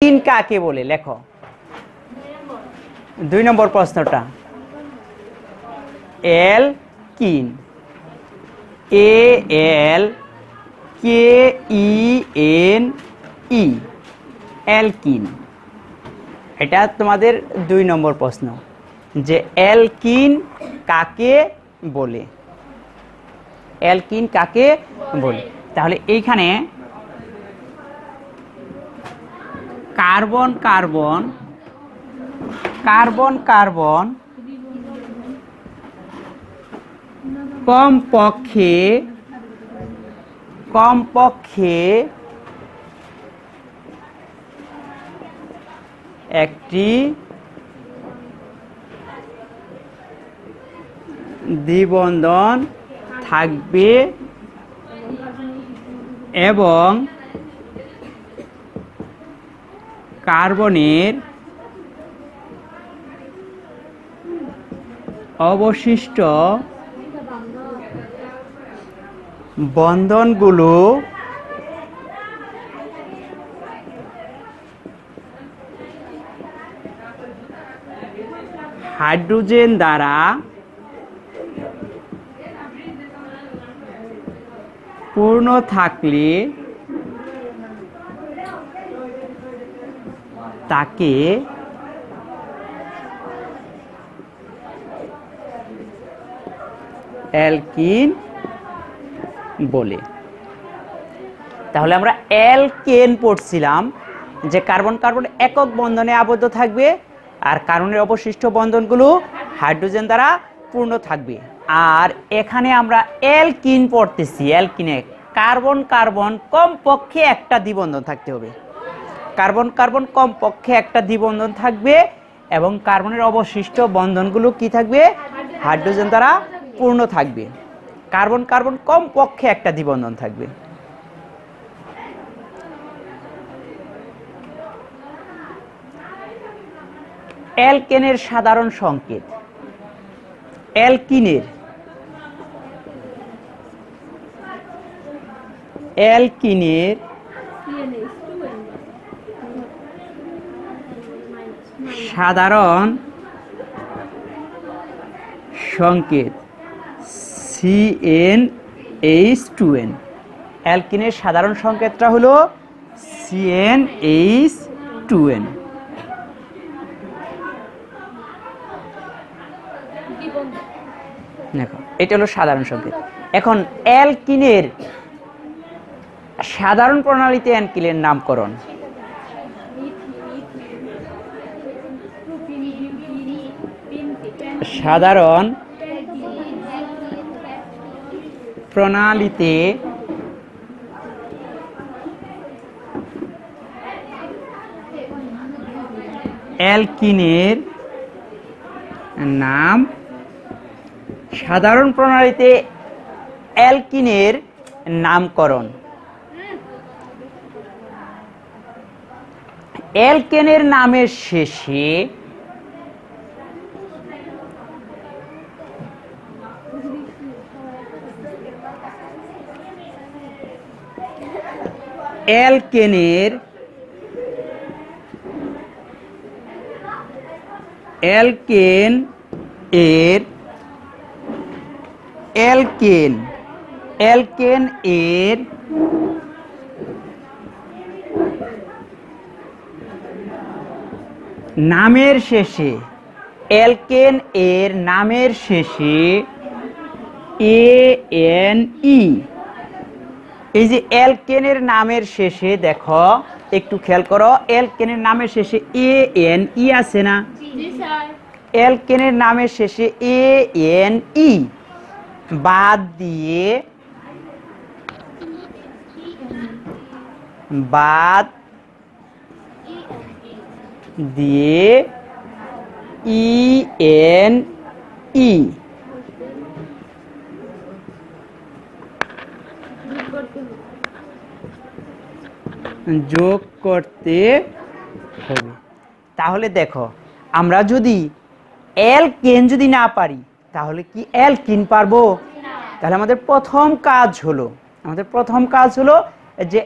কিন কাকে বলে লেখো 2 নম্বর প্রশ্নটা অ্যালকিন ALKENE অ্যালকিন এটা তোমাদের 2 নম্বর প্রশ্ন যে অ্যালকিন কাকে বলে অ্যালকিন কাকে বলে তাহলে এইখানে কার্বন কার্বন কার্বন কার্বন কমপক্ষে একটি দ্বিবন্ধন থাকবে এবং কার্বনের অবশিষ্ট বন্ধনগুলো হাইড্রোজেন দ্বারা পূর্ণ থাকলে তাকে অ্যালকিন বলে তাহলে আমরা অ্যালকেন পড়ছিলাম যে কার্বন কার্বন একক বন্ধনে আবদ্ধ থাকবে আর কার্বনের অবশিষ্ট বন্ধনগুলো হাইড্রোজেন দ্বারা পূর্ণ থাকবে আর এখানে আমরা অ্যালকিন পড়তেছি অ্যালকিনে কার্বন কার্বন কমপক্ষে একটা দ্বিবন্ধন থাকতে হবে কার্বন কার্বন কমপক্ষে একটা দ্বিবন্ধন থাকবে এবং কার্বনের অবশিষ্ট বন্ধনগুলো কি থাকবে হাইড্রোজেন দ্বারা পূর্ণ থাকবে কার্বন কার্বন কমপক্ষে একটা দ্বিবন্ধন থাকবে অ্যালকেনের সাধারণ সংকেত অ্যালকিনের সাধারণ সংকেত CnH2n অ্যালকিনের সাধারণ সংকেতটা হলো CnH2n দেখো এটা হলো সাধারণ সংকেত এখন অ্যালকিনের সাধারণ প্রণালীতে অ্যালকিনের নামকরণ সাধারণ প্রণালীতে অ্যালকিনের নাম সাধারণ প্রণালীতে অ্যালকিনের নামকরণ অ্যালকেনের নামের শেষে অ্যালকেন এর নামের শেষে অ্যালকেন এর নামের শেষে ANE এই যে অ্যালকেনের নামের শেষে দেখো একটু খেয়াল করো অ্যালকেনের নামের শেষে ANE আছে না জি স্যার অ্যালকেনের নামের শেষে ANE বাদ দিয়ে ENE যোগ করতে হবে তাহলে দেখো আমরা যদি অ্যালকেন যদি না পারি তাহলে কি অ্যালকিন পারবো তাহলে আমাদের প্রথম কাজ হলো যে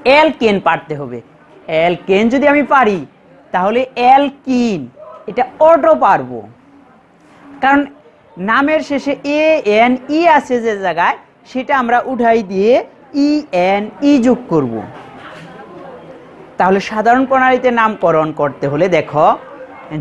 অ্যালকেন পারতে হবে। অ্যালকেন যদি আমি পারি তাহলে অ্যালকিন এটা অটো পারবো, কারণ নামের শেষে এ এন ই আছে যে জায়গায়, সেটা আমরা উঠাই দিয়ে ই এন ই যোগ করব। তাহলে সাধারণ প্রণালীতে নামকরণ করতে হলে দেখো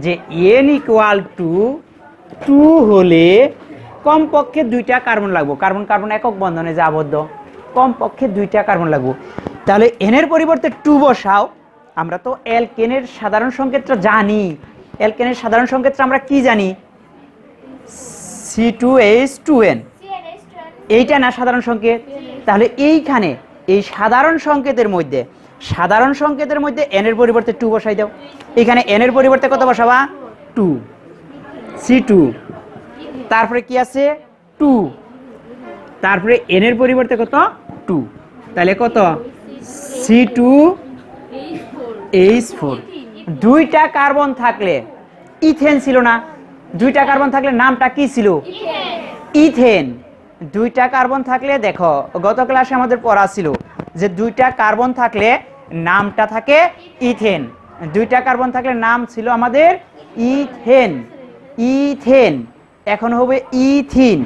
যে এন ইকুয়াল টু 2 হলে কমপক্ষে 2টা কার্বন লাগবে। কার্বন কার্বন একক বন্ধনে যে আবদ্ধ, কমপক্ষে 2টা কার্বন লাগবে। তাহলে এন এর পরিবর্তে 2 বসাও। আমরা তো অ্যালকেনের সাধারণ সংকেতটা জানি। অ্যালকেনের সাধারণ সংকেতটা আমরা কি জানি? C2H2N, এইটা না সাধারণ সংকেত। তাহলে এইখানে এই সাধারণ সংকেতের মধ্যে এন এর পরিবর্তে 2 বসাই দাও। এখানে এন এর পরিবর্তে কত বসাবা? 2, C2, তারপরে কি আছে 2, তারপরে এন এর পরিবর্তে কত? 2, তাহলে কত? C2H4। 2টা কার্বন থাকলে ইথেন ছিল না? 2টা কার্বন থাকলে নামটা কি ছিল? ইথেন। 2টা কার্বন থাকলে দেখো গত ক্লাসে আমাদের পড়া ছিল যে 2টা কার্বন থাকলে নামটা থাকে ইথেন। 2টা কার্বন থাকলে নাম ছিল আমাদের ইথেন। ইথেন এখন হবে ইথিন,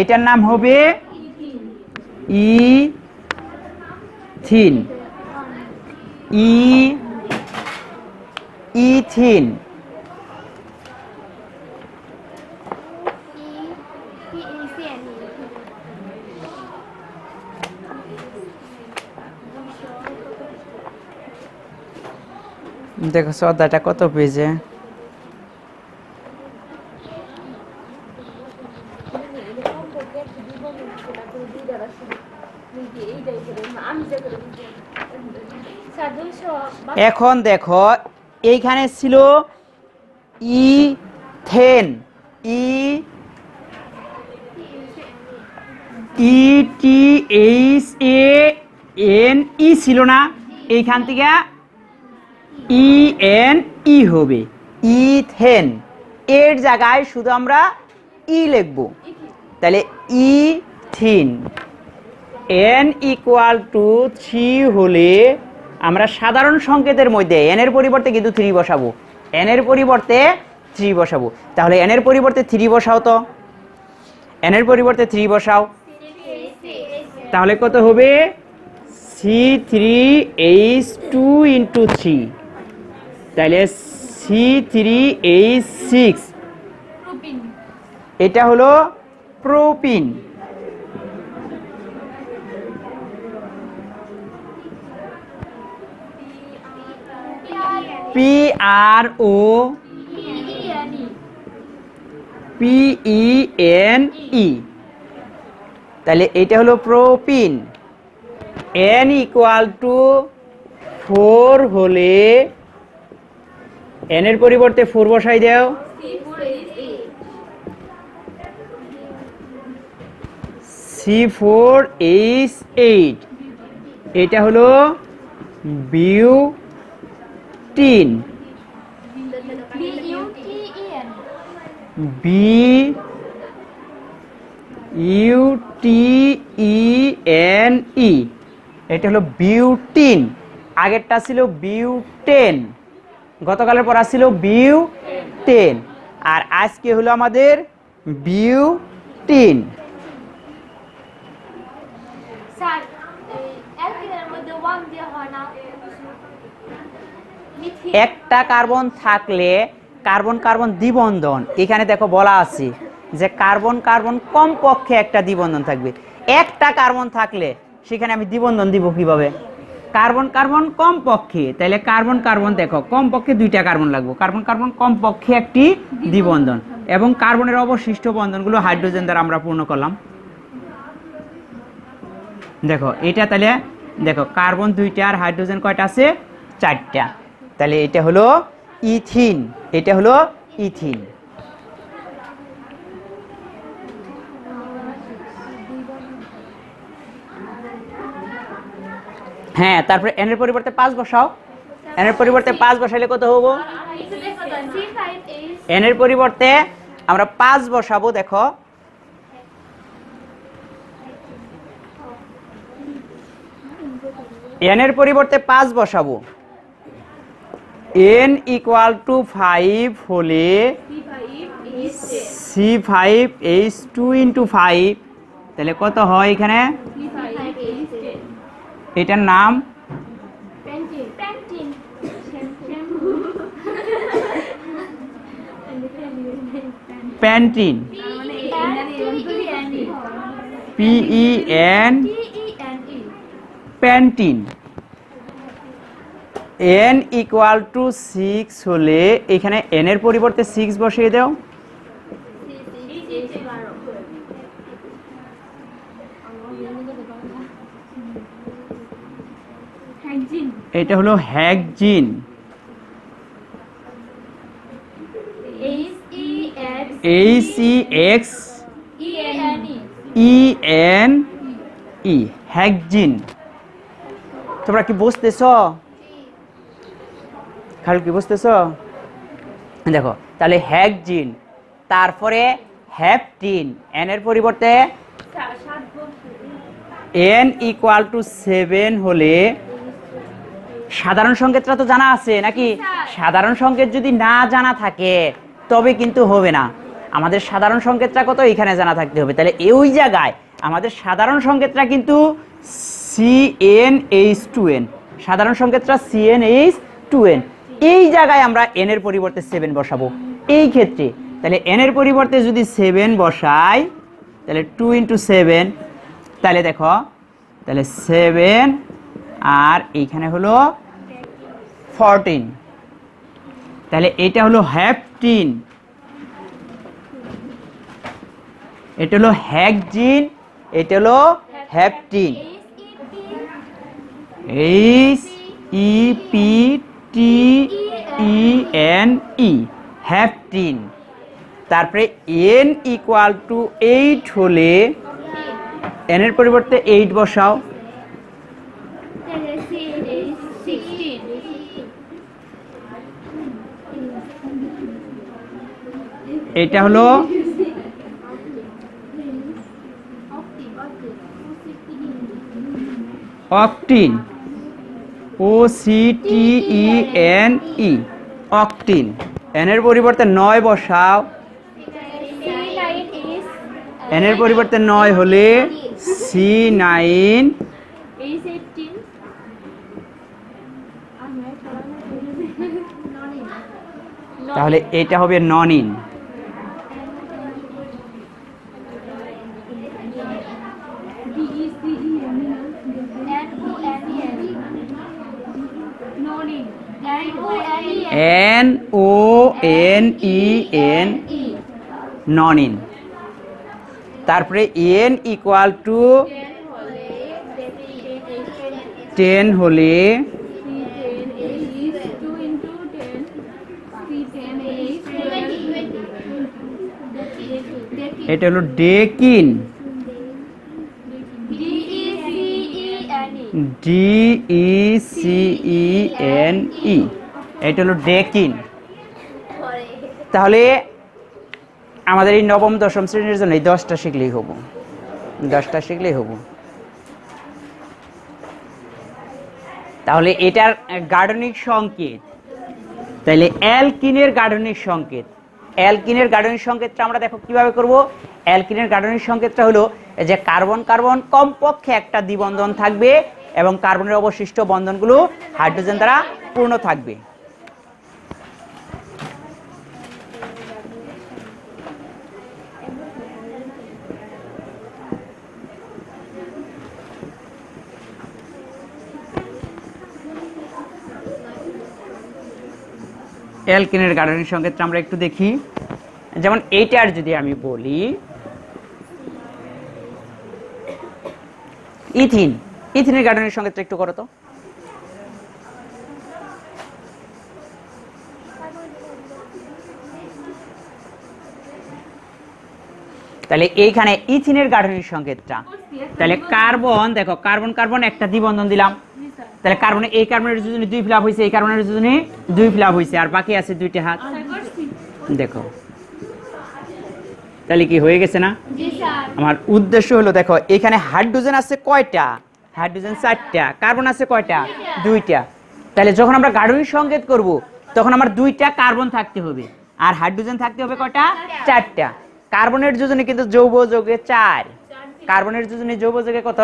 এটার নাম হবে ইথিন। ইথিন। দেখো অধ্যায়টা কত পেজে? এখন দেখো এইখানে ছিল ইথেন, ETHANE ছিল না? এইখান থেকে ENE হবে ইথেন। এর জায়গায় শুধু আমরা ই লিখব। তাহলে ইথিন। n ইকুয়াল টু 3 হলে আমরা সাধারণ সংকেতের মধ্যে n এর পরিবর্তে কিন্তু 3 বসাবো। n এর পরিবর্তে 3 বসাবো। তাহলে n এর পরিবর্তে 3 বসাও তো। n এর পরিবর্তে 3 বসাও। তাহলে কত হবে? C3H2 ইন্টু 3, তাহলে C3H6। এটা হলো প্রোপিন। PROPENE, তাহলে এটা হলো প্রোপিন। n ইকুয়াল টু 4 হলে n এর পরিবর্তে 4 বসাই দাও। C4H8, এটা হলো বিউটিন। BUTENE, এটা হলো বিউটিন। আগেরটা ছিল বিউটেন, গতকালের পড়া ছিল বিউটেন, আর আজকে হলো আমাদের বিউটিন। একটা কার্বন থাকলে কার্বন কার্বন দ্বিবন্ধন, এখানে দেখো বলা আছে যে কার্বন কার্বন কমপক্ষে একটা দ্বিবন্ধন থাকবে। একটা কার্বন থাকলে সেখানে আমি দ্বিবন্ধন দিব কিভাবে? কার্বন কার্বন কমপক্ষে, তাহলে কার্বন কার্বন দেখো কমপক্ষে 2টা কার্বন লাগবে। কার্বন কার্বন কমপক্ষে একটি দ্বিবন্ধন, এবং কার্বনের অবশিষ্ট বন্ধনগুলো হাইড্রোজেন দ্বারা আমরা পূর্ণ করলাম। দেখো এটা, তাহলে দেখো কার্বন 2টা আর হাইড্রোজেন কয়টা আছে? 4টা। তাহলে এটা হলো ইথিন, এটা হলো ইথিন। হ্যাঁ, তারপরে n এর পরিবর্তে 5 বসাও। n এর পরিবর্তে 5 বসাইলে কত হবো? n এর পরিবর্তে আমরা 5 বসাবো। দেখো n এর পরিবর্তে 5 বসাবো। n = 5 হলে C5H2 × 5, তাহলে কত হয় এখানে? এটার নাম প্যান্টিন। PEN Pantene. n = 6 হলে এখানে n এর পরিবর্তে 6 বসিয়ে দাও। এটা হলো হেক্সিন। HEXENE hexene. তোমরা কি বুঝতেছ? খালু কি বুঝতেছ? দেখো তাহলে হেক্সিন, তারপরে হ্যাপটিন, n এর পরিবর্তে n = 7 হলে সাধারণ সংকেতটা তো জানা আছে নাকি? সাধারণ সংকেত যদি না জানা থাকে তবে কিন্তু হবে না। আমাদের সাধারণ সংকেতটা কত এখানে জানা থাকতে হবে। তাহলে ওই জায়গায় আমাদের সাধারণ সংকেতটা কিন্তু CnH2n, সাধারণ সংকেতটা CnH2n। এই জায়গায় আমরা n এর পরিবর্তে 7 বসাবো এই ক্ষেত্রে। তাহলে n এর পরিবর্তে যদি 7 বসাই তাহলে 2 × 7, তাহলে দেখো তাহলে 7 আর এইখানে হলো 14, তাহলে এটা হলো হ্যাপটিন, এটা হলো হেক্সিন, এটা হলো হ্যাপটিন। HEPTENE হ্যাপটিন। তারপরে n = 8 হলে n এর পরিবর্তে 8 বসাও। এটা হলো অক্টিন, OCTENE অক্টিন। n এর পরিবর্তে 9 বসাও। n এর পরিবর্তে 9 হলে C9, তাহলে এটা হবে ননিন। NONEN ননিন। তারপরে n = 10 হলে এটা হলো ডেকিন, DECENE এটা হলো ডেকিন। তাহলে আমাদের এই নবম দশম শ্রেণীর জন্য এই 10টা শিখলেই হবো, 10টা শিখলেই হবো। তাহলে এটার গাঠনিক সংকেত, তাহলে অ্যালকিনের গাঠনিক সংকেত, অ্যালকিনের গাঠনিক সংকেতটা আমরা দেখো কিভাবে করব। অ্যালকিনের গাঠনিক সংকেতটা হলো যে কার্বন কার্বন কমপক্ষে একটা দ্বিবন্ধন থাকবে এবং কার্বনের অবশিষ্ট বন্ধনগুলো হাইড্রোজেন দ্বারা পূর্ণ থাকবে। অ্যালকিনের গাঠনিক সংকেতটা আমরা একটু দেখি। যেমন এইটার যদি আমি বলি ইথিন, ইথিনের গাঠনিক সংকেতটা একটু করো তো। তাহলে এইখানে ইথিনের গাঠনিক সংকেতটা, তাহলে কার্বন দেখো কার্বন কার্বন একটা দ্বিবন্ধন দিলাম, তাহলে কার্বনে এই কার্বনের জন্য 2 ফ্লাপ হয়েছে, এই কার্বনের জন্য 2 ফ্লাপ হয়েছে, আর বাকি আছে 2টা হাত। দেখো তাহলে কি হয়ে গেছে না? আমার উদ্দেশ্য হলো দেখো এখানে হাইড্রোজেন আছে কয়টা? হাইড্রোজেন 4টা, কার্বন আছে কয়টা? 2টা। তাহলে যখন আমরা গাঠনিক সংকেত করব তখন আমার 2টা কার্বন থাকতে হবে আর হাইড্রোজেন থাকতে হবে কয়টা? 4টা। কার্বনের যোজনে কিন্তু যৌগ যোগে 4, কার্বনের যোজনে যৌগ যোগে কত?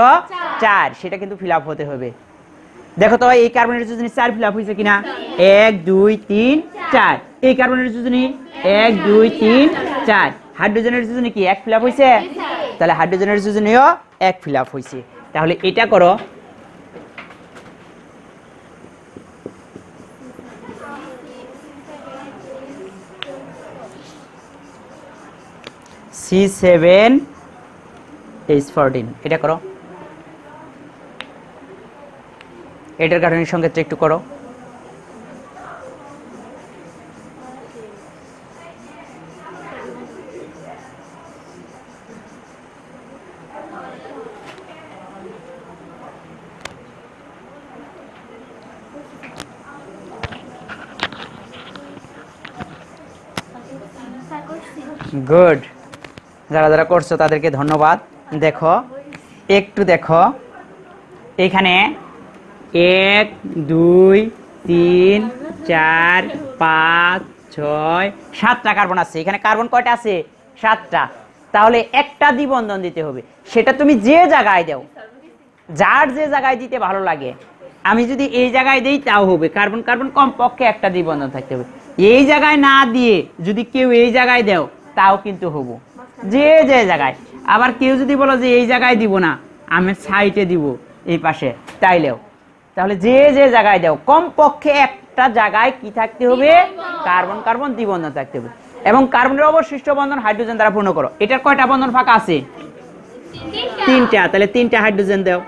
4, সেটা কিন্তু ফিল আপ হতে হবে। দেখো তো এই কার্বনের যোজনে 4 ফিল আপ হয়েছে কিনা? 1 2 3 4। এই কার্বনের যোজনে 1 2 3 4। হাইড্রোজেনের যোজনে কি 1 ফিল আপ হয়েছে? তাহলে হাইড্রোজেনের যোজনেও 1 ফিল আপ হয়েছে। তাহলে এটা করো, C7H14, এটা করো। এটার গাঠনিক সংকেতটা একটু করো। গুড, যারা যারা করছো তাদেরকে ধন্যবাদ। দেখো একটু দেখো, এখানে 1 2 3 4 5 6 7টা কার্বন আছে। এখানে কার্বন কয়টা আছে? 7টা। তাহলে একটা দ্বিবন্ধন দিতে হবে, সেটা তুমি যে জায়গায় দাও, যার যে জায়গায় দিতে ভালো লাগে। আমি যদি এই জায়গায় দেই তাও হবে, কার্বন কার্বন কমপক্ষে একটা দ্বিবন্ধন থাকতে হবে। এই জায়গায় না দিয়ে যদি কেউ এই জায়গায় দাও তাও কিন্তু হবো, যে যে জায়গায়। আবার কেউ যদি বলো যে এই জায়গায় দিব না, আমি সাইডে দিব এই পাশে, তাইলেও। তাহলে যে যে জায়গায় দাও কমপক্ষে একটা জায়গায় কি থাকতে হবে? কার্বন কার্বন দ্বিবন্ধন থাকতে হবে। এবং কার্বনের অবশিষ্ট বন্ধন হাইড্রোজেন দ্বারা পূর্ণ করো। এটার কয়টা বন্ধন ফাঁকা আছে? 3টা। তাহলে 3টা হাইড্রোজেন দাও,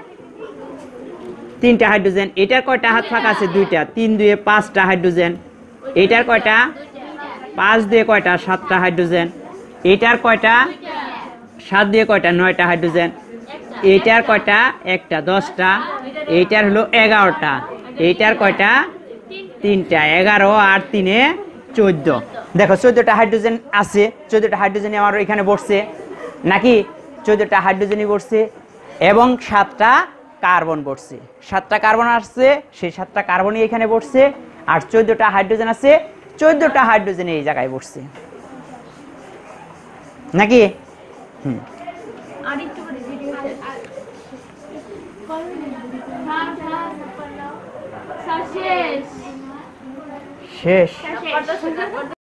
3টা হাইড্রোজেন। এটার কয়টা হাত ফাঁকা আছে? 2টা। 3 2 5টা হাইড্রোজেন। এটার কয়টা? 5 দিয়ে কয়টা? 7টা হাইড্রোজেন। এটার কয়টা? 7 দিয়ে কয়টা? 9টা হাইড্রোজেন। এটার কয়টা? একটা, 10টা। এইটার হলো 11টা। এইটার কয়টা? 3টা। 11 আর 3 14। দেখো 14টা হাইড্রোজেন আছে। 14টা হাইড্রোজেন আমার এখানে বসছে নাকি? 14টা হাইড্রোজেনই বসছে এবং 7টা কার্বন বসছে। 7টা কার্বন আসছে, সেই 7টা কার্বনই এখানে বসছে। আর 14টা হাইড্রোজেন আছে, 14টা হাইড্রোজেন এই জায়গায় বসছে নাকি? শেষ।